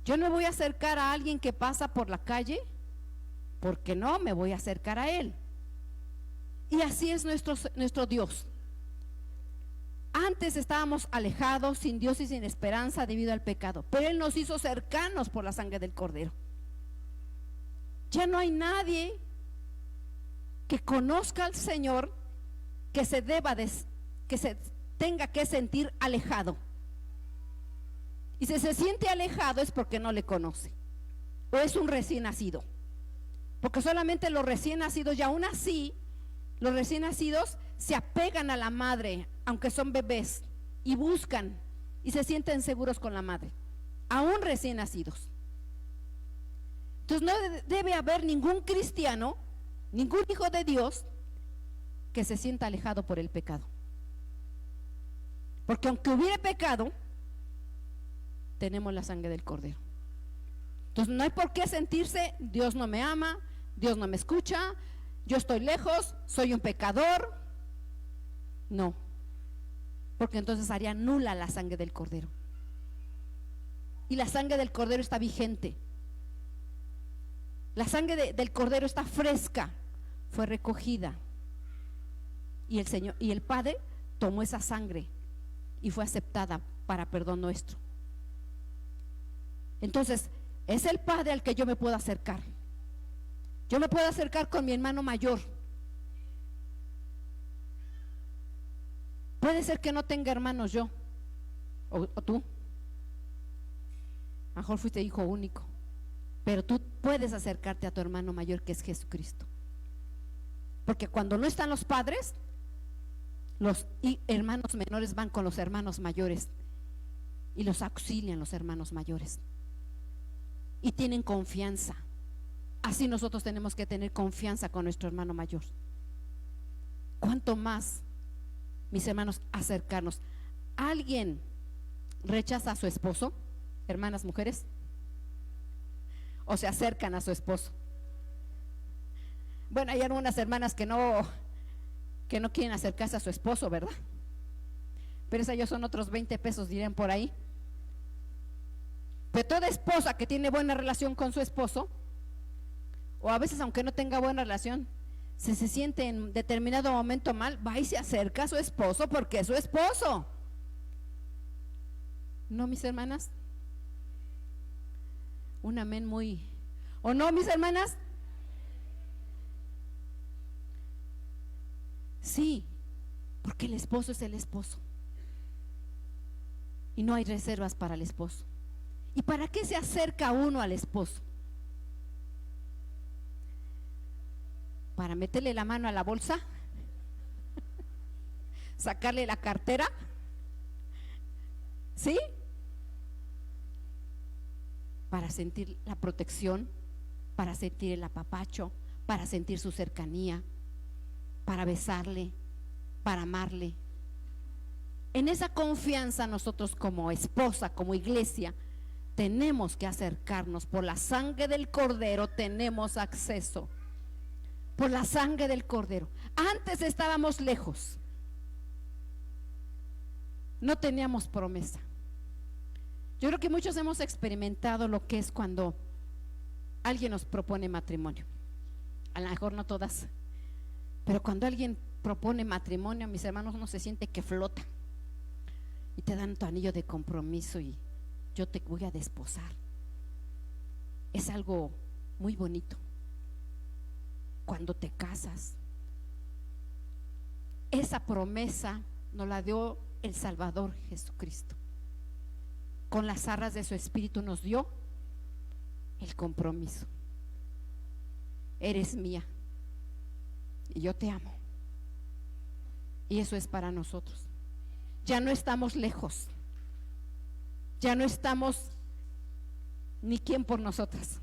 Yo no voy a acercar a alguien que pasa por la calle porque no me voy a acercar a él. Y así es nuestro Dios. Antes estábamos alejados, sin Dios y sin esperanza debido al pecado, pero Él nos hizo cercanos por la sangre del Cordero. Ya no hay nadie que conozca al Señor que se tenga que sentir alejado. Y si se siente alejado es porque no le conoce, o es un recién nacido. Porque solamente los recién nacidos, y aún así, los recién nacidos se apegan a la madre, aunque son bebés, y buscan y se sienten seguros con la madre, aún recién nacidos. Entonces no debe haber ningún cristiano, ningún hijo de Dios que se sienta alejado por el pecado. Porque aunque hubiera pecado, tenemos la sangre del Cordero. Entonces no hay por qué sentirse, Dios no me ama, Dios no me escucha, yo estoy lejos, soy un pecador. No, porque entonces haría nula la sangre del Cordero. Y la sangre del Cordero está vigente. La sangre del Cordero está fresca, fue recogida. Y el Señor y el Padre tomó esa sangre y fue aceptada para perdón nuestro. Entonces, es el Padre al que yo me puedo acercar. Yo me puedo acercar con mi hermano mayor. Puede ser que no tenga hermanos yo, o tú. A lo mejor fuiste hijo único, pero tú puedes acercarte a tu hermano mayor, que es Jesucristo. Porque cuando no están los padres, los hermanos menores van con los hermanos mayores y los auxilian los hermanos mayores. Y tienen confianza. Así nosotros tenemos que tener confianza con nuestro hermano mayor. ¿Cuánto más, mis hermanos, acercarnos? ¿Alguien rechaza a su esposo, hermanas mujeres? ¿O se acercan a su esposo? Bueno, hay algunas hermanas que no quieren acercarse a su esposo, ¿verdad? Pero esos ya son otros 20 pesos, dirían por ahí. Pero toda esposa que tiene buena relación con su esposo, o a veces aunque no tenga buena relación, si se siente en determinado momento mal, va y se acerca a su esposo porque es su esposo. ¿No, mis hermanas? Un amén muy... ¿O no, mis hermanas? Sí, porque el esposo es el esposo. Y no hay reservas para el esposo. ¿Y para qué se acerca uno al esposo? ¿Para meterle la mano a la bolsa? ¿Sacarle la cartera? ¿Sí? Para sentir la protección, para sentir el apapacho, para sentir su cercanía, para besarle, para amarle. En esa confianza nosotros como esposa, como iglesia, tenemos que acercarnos. Por la sangre del Cordero tenemos acceso. Por la sangre del Cordero. Antes estábamos lejos, no teníamos promesa. Yo creo que muchos hemos experimentado lo que es cuando alguien nos propone matrimonio. A lo mejor no todas, pero cuando alguien propone matrimonio, mis hermanos, uno se siente que flota y te dan tu anillo de compromiso y yo te voy a desposar. Es algo muy bonito. Cuando te casas, esa promesa nos la dio el Salvador Jesucristo. Con las arras de su Espíritu nos dio el compromiso. Eres mía y yo te amo. Y eso es para nosotros. Ya no estamos lejos. Ya no estamos ni quién por nosotras.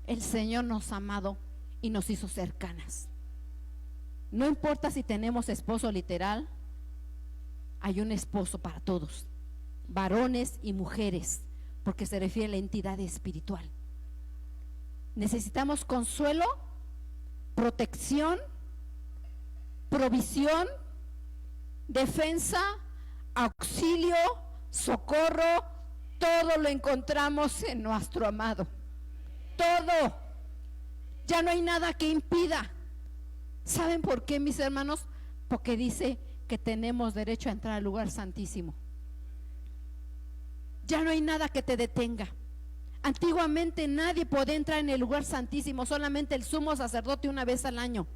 El Señor nos ha amado y nos hizo cercanas. No importa si tenemos esposo literal, hay un esposo para todos, varones y mujeres, porque se refiere a la entidad espiritual. Necesitamos consuelo, protección, provisión, defensa, auxilio, socorro, todo lo encontramos en nuestro amado. Todo. Ya no hay nada que impida. ¿Saben por qué, mis hermanos? Porque dice que tenemos derecho a entrar al lugar santísimo. Ya no hay nada que te detenga. Antiguamente nadie podía entrar en el lugar santísimo, solamente el sumo sacerdote una vez al año.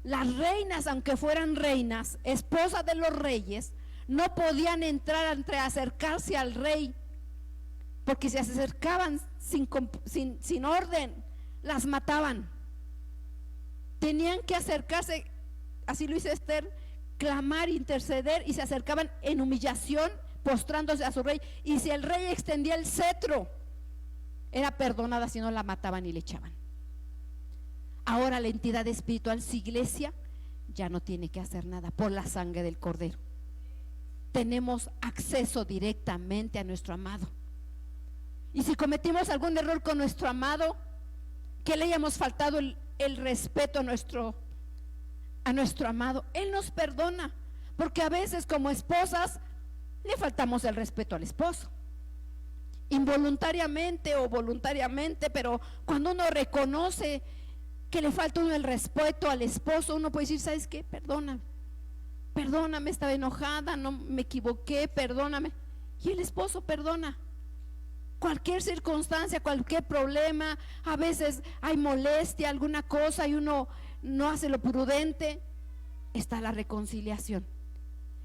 Las reinas, aunque fueran reinas, esposas de los reyes, no podían entrar entre acercarse al rey, porque si se acercaban sin orden, las mataban. Tenían que acercarse, así lo hizo Esther, clamar, interceder, y se acercaban en humillación, postrándose a su rey, y si el rey extendía el cetro, era perdonada, si no la mataban y le echaban. Ahora la entidad espiritual, su iglesia, ya no tiene que hacer nada por la sangre del Cordero. Tenemos acceso directamente a nuestro amado. Y si cometimos algún error con nuestro amado, que le hayamos faltado el respeto a nuestro amado, Él nos perdona, porque a veces como esposas le faltamos el respeto al esposo, involuntariamente o voluntariamente, pero cuando uno reconoce que le falta uno el respeto al esposo, uno puede decir, ¿sabes qué? Perdóname, estaba enojada, no me equivoqué, perdóname. Y el esposo perdona. Cualquier circunstancia, cualquier problema, a veces hay molestia, alguna cosa, y uno no hace lo prudente, está la reconciliación.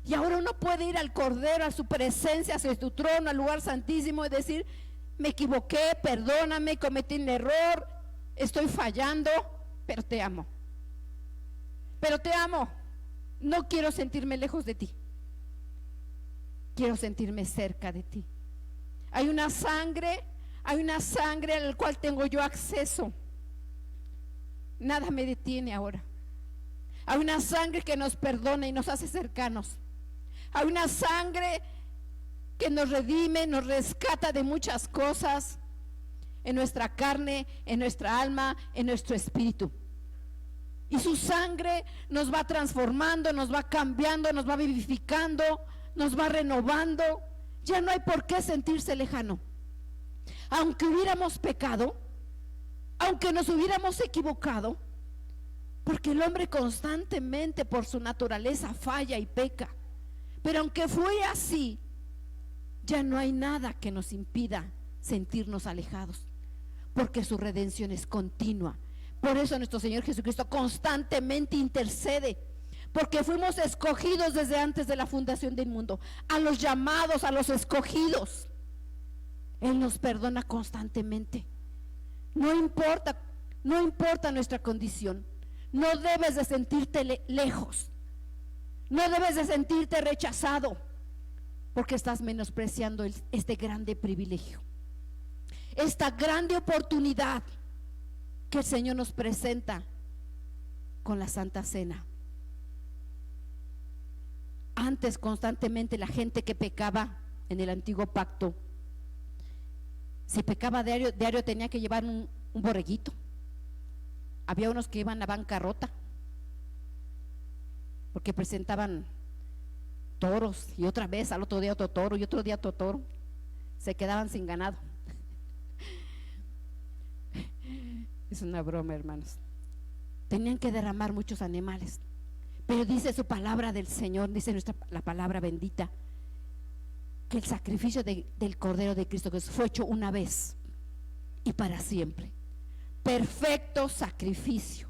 Y ahora uno puede ir al Cordero, a su presencia, hacia su trono, al lugar santísimo, y decir, me equivoqué, perdóname, cometí un error, estoy fallando, pero te amo. Pero te amo. No quiero sentirme lejos de ti. Quiero sentirme cerca de ti. Hay una sangre a la cual tengo yo acceso. Nada me detiene ahora. Hay una sangre que nos perdona y nos hace cercanos. Hay una sangre que nos redime, nos rescata de muchas cosas, en nuestra carne, en nuestra alma, en nuestro espíritu. Y su sangre nos va transformando, nos va cambiando, nos va vivificando, nos va renovando. Ya no hay por qué sentirse lejano. Aunque hubiéramos pecado, aunque nos hubiéramos equivocado, porque el hombre constantemente por su naturaleza falla y peca, pero aunque fue así, ya no hay nada que nos impida sentirnos alejados, porque su redención es continua. Por eso nuestro Señor Jesucristo constantemente intercede, porque fuimos escogidos desde antes de la fundación del mundo. A los llamados, a los escogidos, Él nos perdona constantemente. No importa nuestra condición. No debes de sentirte lejos, no debes de sentirte rechazado, porque estás menospreciando este grande privilegio, esta grande oportunidad que el Señor nos presenta con la Santa Cena. Antes constantemente la gente que pecaba en el antiguo pacto, si pecaba diario tenía que llevar un borreguito. Había unos que iban a bancarrota porque presentaban toros, y otra vez al otro día otro toro, y otro día otro toro. Se quedaban sin ganado. Es una broma, hermanos. Tenían que derramar muchos animales, pero dice su palabra del Señor, dice la palabra bendita, que el sacrificio del Cordero de Cristo Jesús fue hecho una vez y para siempre. Perfecto sacrificio,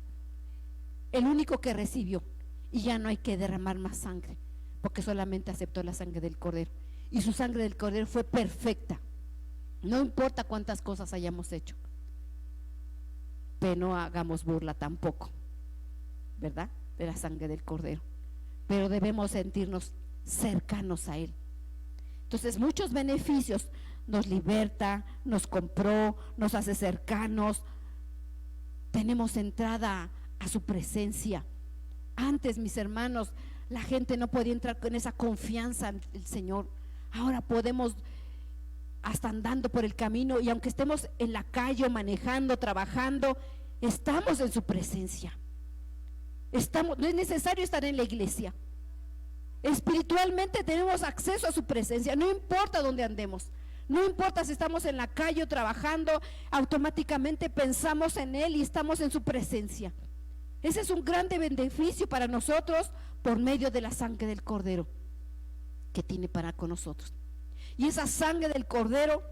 el único que recibió, y ya no hay que derramar más sangre, porque solamente aceptó la sangre del Cordero, y su sangre del Cordero fue perfecta. No importa cuántas cosas hayamos hecho, pero no hagamos burla tampoco, ¿verdad?, de la sangre del Cordero, pero debemos sentirnos cercanos a Él. Entonces muchos beneficios, nos liberta, nos compró, nos hace cercanos, tenemos entrada a su presencia. Antes, mis hermanos, la gente no podía entrar con esa confianza en el Señor. Ahora podemos, hasta andando por el camino, y aunque estemos en la calle, manejando, trabajando, estamos en su presencia. No es necesario estar en la iglesia. Espiritualmente tenemos acceso a su presencia, no importa dónde andemos. No importa si estamos en la calle o trabajando, automáticamente pensamos en Él y estamos en su presencia. Ese es un grande beneficio para nosotros por medio de la sangre del Cordero que tiene para con nosotros. Y esa sangre del Cordero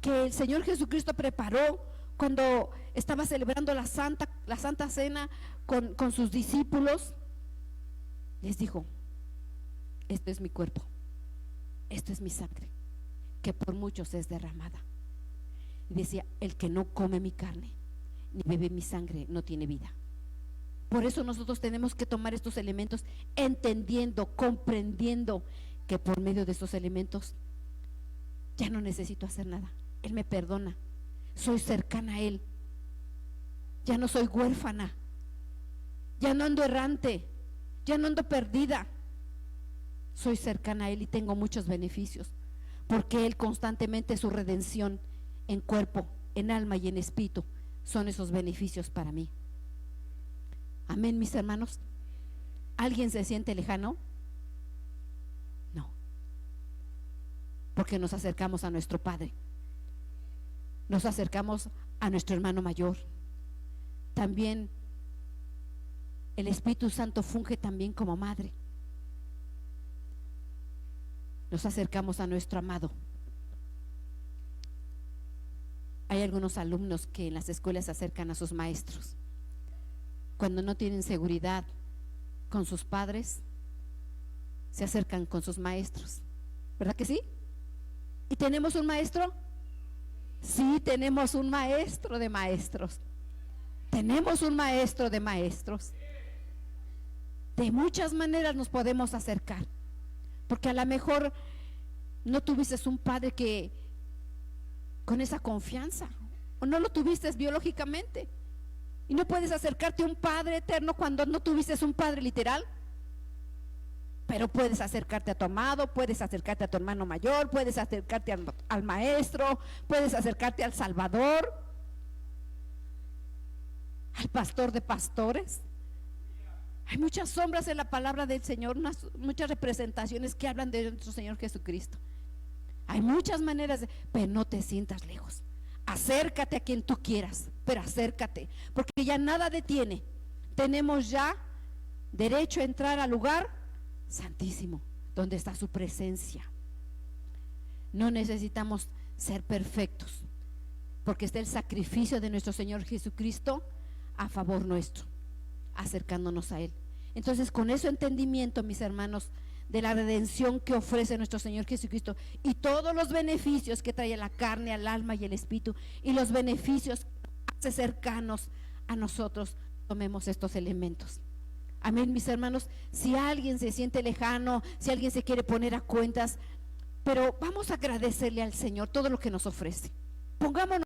que el Señor Jesucristo preparó cuando estaba celebrando la Santa Cena con sus discípulos, les dijo: esto es mi cuerpo, esto es mi sangre, que por muchos es derramada. Y decía: el que no come mi carne ni bebe mi sangre no tiene vida. Por eso nosotros tenemos que tomar estos elementos, entendiendo, comprendiendo que por medio de estos elementos ya no necesito hacer nada. Él me perdona, soy cercana a Él, ya no soy huérfana, ya no ando errante, ya no ando perdida. Soy cercana a Él y tengo muchos beneficios, porque Él constantemente, su redención en cuerpo, en alma y en espíritu, son esos beneficios para mí. Amén, mis hermanos. ¿Alguien se siente lejano? No, porque nos acercamos a nuestro Padre, nos acercamos a nuestro hermano mayor. También el Espíritu Santo funge también como madre. Nos acercamos a nuestro amado. Hay algunos alumnos que en las escuelas se acercan a sus maestros cuando no tienen seguridad con sus padres, se acercan con sus maestros, ¿verdad que sí? ¿Y tenemos un maestro? Sí, tenemos un maestro de maestros. Tenemos un maestro de maestros. De muchas maneras nos podemos acercar, porque a lo mejor no tuviste un padre que con esa confianza, o no lo tuviste biológicamente, y no puedes acercarte a un Padre eterno cuando no tuviste un Padre literal. Pero puedes acercarte a tu amado, puedes acercarte a tu hermano mayor, puedes acercarte al maestro, puedes acercarte al Salvador, al pastor de pastores. Hay muchas sombras en la palabra del Señor, muchas representaciones que hablan de nuestro Señor Jesucristo. Hay muchas maneras pero no te sientas lejos. Acércate a quien tú quieras, pero acércate, porque ya nada detiene. Tenemos ya derecho a entrar al lugar santísimo, donde está su presencia. No necesitamos ser perfectos, porque está el sacrificio de nuestro Señor Jesucristo a favor nuestro, acercándonos a Él. Entonces, con ese entendimiento, mis hermanos, de la redención que ofrece nuestro Señor Jesucristo y todos los beneficios que trae a la carne, al alma y al espíritu, y los beneficios que hace cercanos a nosotros, tomemos estos elementos. Amén, mis hermanos. Si alguien se siente lejano, si alguien se quiere poner a cuentas, pero vamos a agradecerle al Señor todo lo que nos ofrece. Pongámonos